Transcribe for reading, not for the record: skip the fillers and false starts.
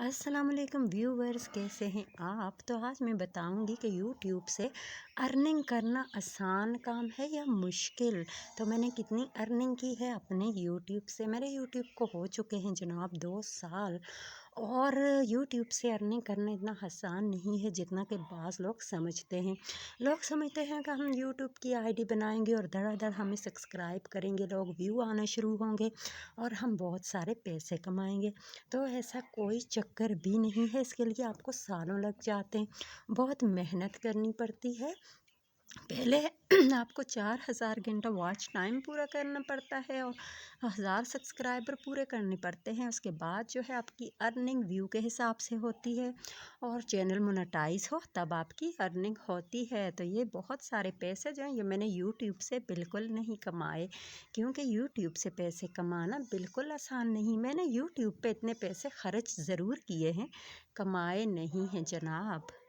अस्सलाम वालेकुम व्यूवर्स, कैसे हैं आप। तो आज मैं बताऊंगी कि यूट्यूब से अर्निंग करना आसान काम है या मुश्किल। तो मैंने कितनी अर्निंग की है अपने यूट्यूब से। मेरे यूट्यूब को हो चुके हैं जनाब 2 साल। और यूट्यूब से अर्निंग करना इतना आसान नहीं है जितना कि बाज़ लोग समझते हैं। लोग समझते हैं कि हम यूट्यूब की आईडी बनाएंगे और धड़ाधड़ हमें सब्सक्राइब करेंगे, लोग व्यू आना शुरू होंगे और हम बहुत सारे पैसे कमाएंगे। तो ऐसा कोई चक्कर भी नहीं है। इसके लिए आपको सालों लग जाते हैं, बहुत मेहनत करनी पड़ती है। पहले आपको 4000 घंटा वॉच टाइम पूरा करना पड़ता है और 1000 सब्सक्राइबर पूरे करने पड़ते हैं। उसके बाद जो है आपकी अर्निंग व्यू के हिसाब से होती है और चैनल मोनेटाइज हो तब आपकी अर्निंग होती है। तो ये बहुत सारे पैसे जो हैं ये मैंने यूट्यूब से बिल्कुल नहीं कमाए, क्योंकि यूट्यूब से पैसे कमाना बिल्कुल आसान नहीं। मैंने यूट्यूब पे इतने पैसे खर्च ज़रूर किए हैं, कमाए नहीं हैं जनाब।